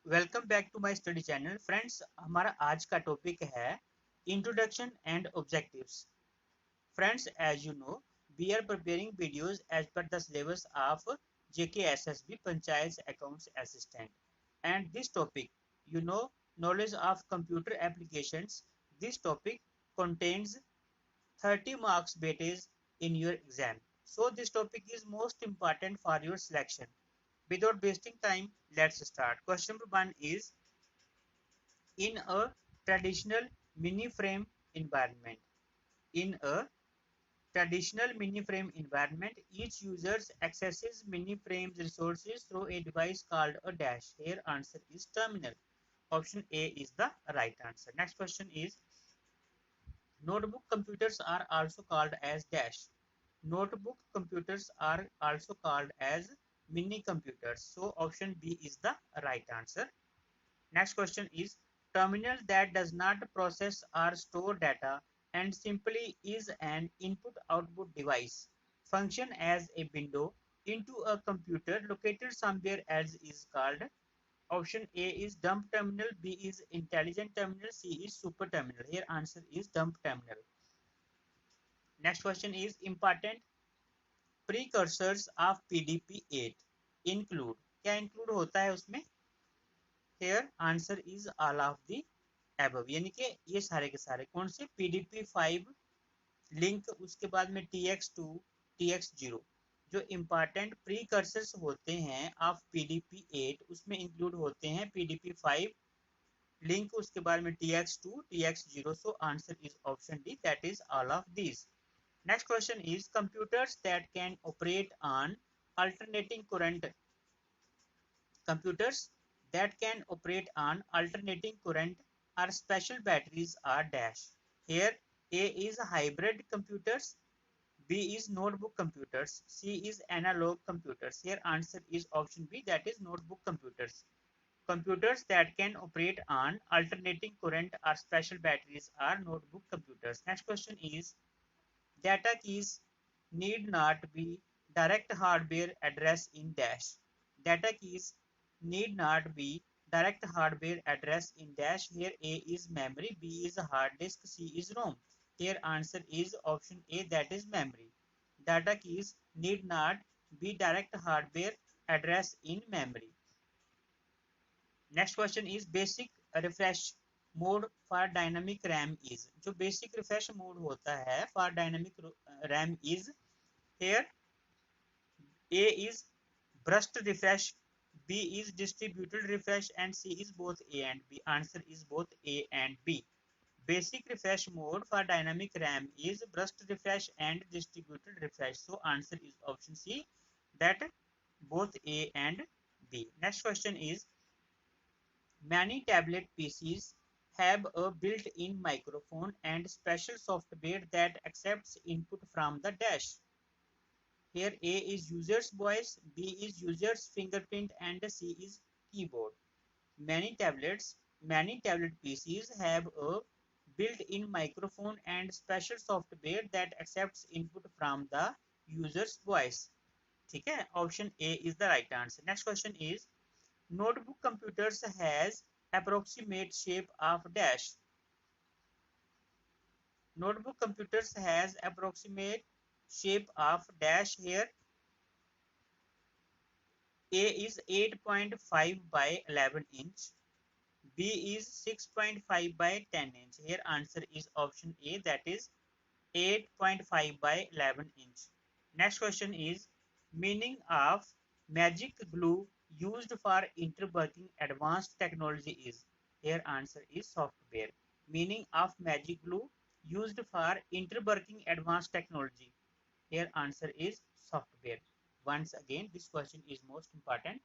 Welcome back to my study channel friends. हमारा आज का टॉपिक है introduction and objectives. Friends, as you know, we are preparing videos as per the syllabus of JKSSB panchayat accounts assistant and this topic, you know, knowledge of computer applications. This topic contains 30 marks weightage in your exam, so this topic is most important for your selection. Without wasting time, let's start. Question number 1 is, in a traditional mini-frame environment. In a traditional mini-frame environment, each user accesses mini-frame's resources through a device called a dash. Here answer is terminal. Option A is the right answer. Next question is, notebook computers are also called as dash. Notebook computers are also called as mini computers. So option B is the right answer. Next question is, terminal that does not process or store data and simply is an input-output device, function as a window into a computer located somewhere else is called. Option A is dump terminal, B is intelligent terminal, C is super terminal. Here answer is dump terminal. Next question is, important precursors of PDP-8 include. क्या include होता है उसमें? Here answer is all of the above, यानी कि ये सारे के सारे कौन से, PDP-5 लिंक, उसके बाद में TX2, TX0, जो इम्पॉर्टेंट प्रीकर्सर्स होते हैं ऑफ PDP-8 उसमें इंक्लूड होते हैं PDP-5 लिंक, उसके बाद में TX2, TX0. So answer is option D, that is all of these. Next question is, computers that can operate on alternating current. Computers that can operate on alternating current or special batteries are dash. Here A is hybrid computers, B is notebook computers, C is analog computers. Here answer is option B, that is notebook computers. Computers that can operate on alternating current or special batteries are notebook computers. Next question is, data keys need not be direct hardware address in dash. Data keys need not be direct hardware address in dash. Here A is memory, B is hard disk, C is ROM. Here answer is option A, that is memory. Data keys need not be direct hardware address in memory. Next question is, basic refresh mode for dynamic RAM is. जो basic refresh mode होता है for dynamic RAM is, here A is burst refresh, B is distributed refresh, and C is both A and B. Answer is both A and B. Basic refresh mode for dynamic RAM is burst refresh and distributed refresh. So answer is option C, that both A and B. Next question is, many tablet PCs have a built-in microphone and special software that accepts input from the dash. Here A is user's voice, B is user's fingerprint, and C is keyboard. Many tablet PCs have a built-in microphone and special software that accepts input from the user's voice. ठीक है, option A is the right answer. Next question is, notebook computers has approximate shape of dash. Notebook computers has approximate shape of dash. Here A is 8.5 by 11 inch, B is 6.5 by 10 inch. Here answer is option A, that is 8.5 by 11 inch. Next question is, meaning of magic glue used for interworking advanced technology is. Here answer is software. Meaning of magic glue used for interworking advanced technology. Here answer is software. Once again, this question is most important.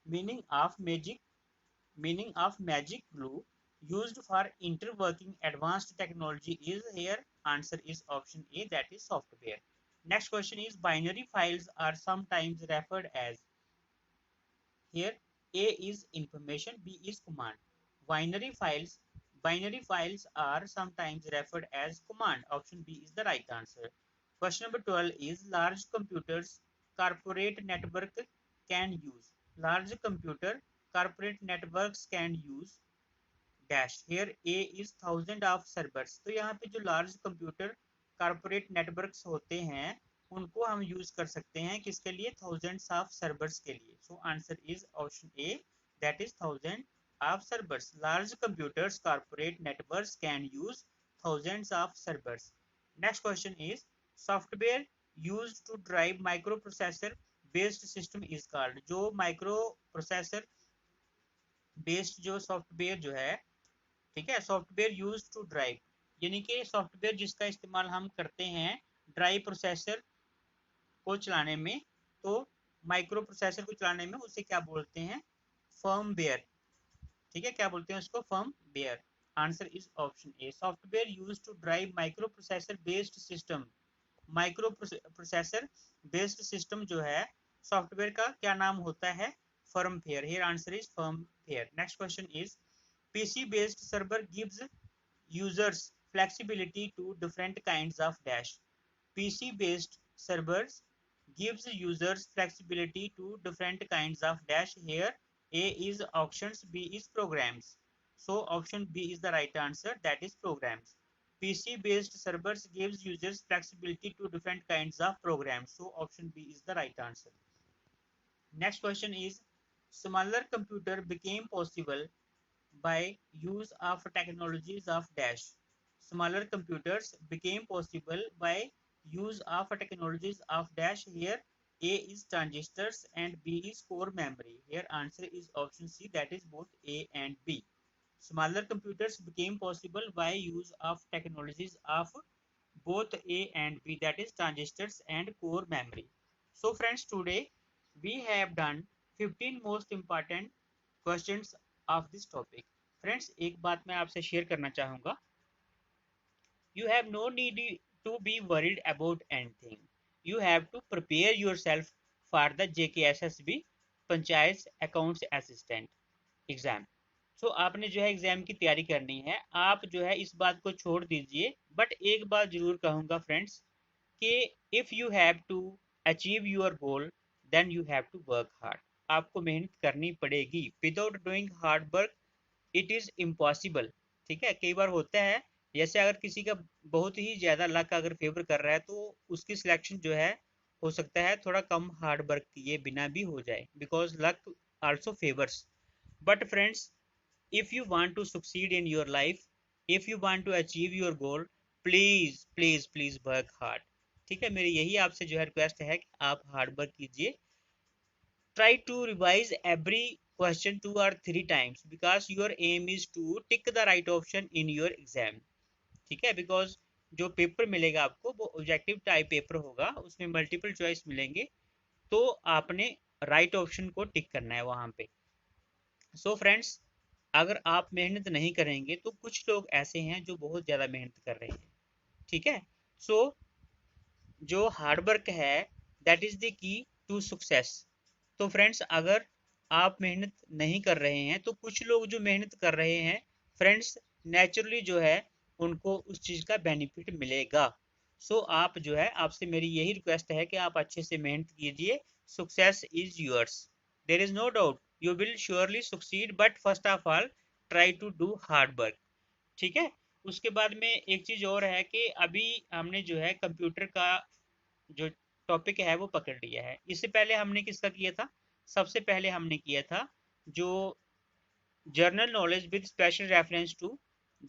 Meaning of magic glue used for interworking advanced technology is. Here answer is option A, that is software. Next question is, binary files are sometimes referred as. Here A is information, B is command. Binary files are sometimes referred as command. Option B is the right answer. Question number 12 is, large computers corporate network can use. Large computer corporate networks can use dash here A is thousand of servers. तो यहाँ पे जो large computer corporate networks होते हैं उनको हम use कर सकते हैं किसके लिए, थाउजेंड्स ऑफ सर्वर्स के लिए। So answer is option A, that is thousand of servers. Large computers corporate networks can use thousands of servers. Next question is software used to drive microprocessor based system is called. जो microprocessor based जो software जो है, ठीक है, software use to drive यानी कि software जिसका इस्तेमाल हम करते हैं ड्राइव प्रोसेसर को चलाने में, तो माइक्रो प्रोसेसर को चलाने में उसे क्या बोलते हैं, फर्मवेयर। ठीक है, क्या बोलते हैं उसको, firmware. Answer is option A, software use to drive microprocessor based system. Microprocessor based system जो है सॉफ्टवेयर का क्या नाम होता है, firmware. Here answer is firmware. Next question is PC based server gives users flexibility to different kinds of dash. PC based servers gives users flexibility to different kinds of dash. Here A is options, B is programs. So option B is the right answer, that is programs. PC based servers gives users flexibility to different kinds of programs. So option B is the right answer. Next question is smaller computer became possible by use of technologies of dash. Smaller computers became possible by use of technologies of dash. Here A is transistors and B is core memory. Here answer is option C, that is both A and B. Smaller computers became possible by use of technologies of both A and B, that is transistors and core memory. So friends, today we have done 15 most important questions of this topic. Friends एक बात मैं आपसे share करना चाहूंगा, you have no need to be worried about anything, you have to prepare yourself for the JKSSB panchayat accounts assistant exam. So आपने जो है exam की तैयारी करनी है, आप जो है इस बात को छोड़ दीजिए। बट एक बात जरूर कहूंगा फ्रेंड्स कि if you have to achieve your goal then you have to work hard. आपको मेहनत करनी पड़ेगी, without doing hard work it is impossible. ठीक है, कई बार होता है जैसे अगर किसी का बहुत ही ज्यादा लक अगर फेवर कर रहा है तो उसकी सिलेक्शन जो है हो सकता है थोड़ा कम हार्ड वर्क किए बिना भी हो जाए, because luck also favours. But friends, if you want to succeed in your life, if you want to achieve your goal, please please please work hard। ठीक है, मेरी यही आपसे जो है रिक्वेस्ट है कि आप हार्ड वर्क कीजिए। try to revise every question 2 or 3 times because your aim is to tick the right option in your exam। ठीक है, बिकॉज जो पेपर मिलेगा आपको वो ऑब्जेक्टिव टाइप पेपर होगा, उसमें मल्टीपल चॉइस मिलेंगे, तो आपने राइट ऑप्शन को टिक करना है वहां पे। सो फ्रेंड्स, अगर आप मेहनत नहीं करेंगे तो कुछ लोग ऐसे हैं जो बहुत ज़्यादा मेहनत कर रहे हैं। ठीक है, सो जो हार्ड वर्क है that is the key to success. तो फ्रेंड्स, अगर आप मेहनत नहीं कर रहे हैं तो कुछ लोग जो मेहनत कर रहे हैं फ्रेंड्स, नेचुरली जो है उनको उस चीज़ का बेनिफिट मिलेगा। सो आप जो है, आपसे मेरी यही रिक्वेस्ट है कि आप अच्छे से मेहनत कीजिए, success is yours, there is no doubt you will surely succeed, but first of all try to do hard work। ठीक है, उसके बाद में एक चीज और है कि अभी हमने जो है कंप्यूटर का जो टॉपिक है वो पकड़ लिया है। इससे पहले हमने किसका किया था, सबसे पहले हमने किया था जो general knowledge with special reference to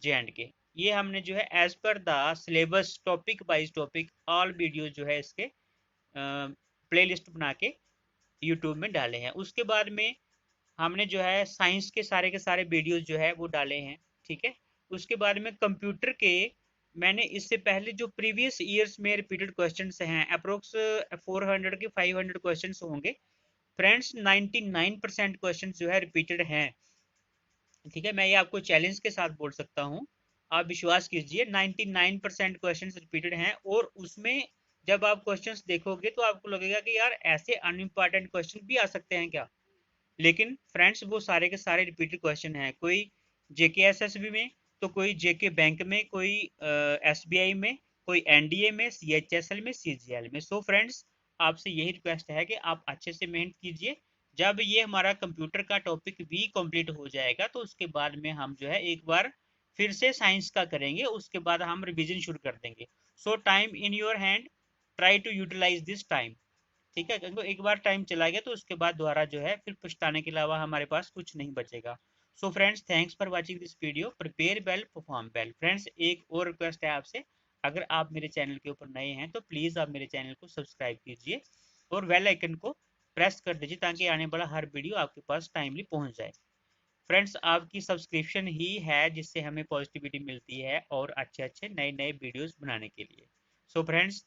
J&K। ये हमने जो है as per the syllabus topic wise topic all video जो है इसके प्लेलिस्ट बना के यूट्यूब में डाले हैं। उसके बाद में हमने जो है साइंस के सारे वीडियोस जो है वो डाले हैं। ठीक है, उसके बाद में कंप्यूटर के मैंने इससे पहले जो प्रीवियस ईयर्स में रिपीटेड क्वेश्चंस हैं अप्रोक्स 400 के 500 क्वेश्चंस होंगे फ्रेंड्स, 99% क्वेश्चंस जो है रिपीटेड हैं। ठीक है, मैं ये आपको चैलेंज के साथ बोल सकता हूँ, आप विश्वास कीजिए 99% क्वेश्चंस रिपीटेड हैं। और उसमें जब आप क्वेश्चंस देखोगे तो आपको लगेगा कि यार ऐसे अनइम्पॉर्टेंट क्वेश्चन भी आ सकते हैं क्या, लेकिन फ्रेंड्स वो सारे के सारे रिपीटेड क्वेश्चन हैं। कोई JKSSB में, तो कोई JK बैंक में, कोई SBI में, कोई NDA में, CHSL में, CGL में। सो फ्रेंड्स, आपसे यही रिक्वेस्ट है कि आप अच्छे से मेहनत कीजिए, जब ये हमारा कंप्यूटर का टॉपिक भी कंप्लीट हो जाएगा तो उसके बाद में हम जो है एक बार फिर से साइंस का करेंगे, उसके बाद हम रिवीजन शुरू कर देंगे। So time in your hand, try to utilize this time. ठीक है, क्योंकि एक बार टाइम चला गया तो उसके बाद दोबारा जो है फिर पछताने के अलावा हमारे पास कुछ नहीं बचेगा। So friends, thanks for watching this video. Prepare well, perform well. Friends, एक और रिक्वेस्ट है आपसे, अगर आप मेरे चैनल के ऊपर नए हैं तो प्लीज़ आप मेरे चैनल को सब्सक्राइब कीजिए और बेल आइकन को प्रेस कर दीजिए ताकि आने वाला हर वीडियो आपके पास टाइमली पहुंच जाए। फ्रेंड्स, आपकी सब्सक्रिप्शन ही है जिससे हमें पॉजिटिविटी मिलती है और अच्छे अच्छे नए नए वीडियोस बनाने के लिए। सो फ्रेंड्स,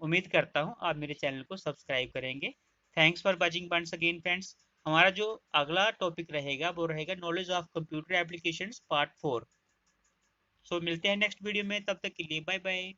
उम्मीद करता हूँ आप मेरे चैनल को सब्सक्राइब करेंगे। Thanks for watching once again friends. हमारा जो अगला टॉपिक रहेगा वो रहेगा knowledge of computer applications part 4। So मिलते हैं नेक्स्ट वीडियो में, तब तक के लिए बाय बाय।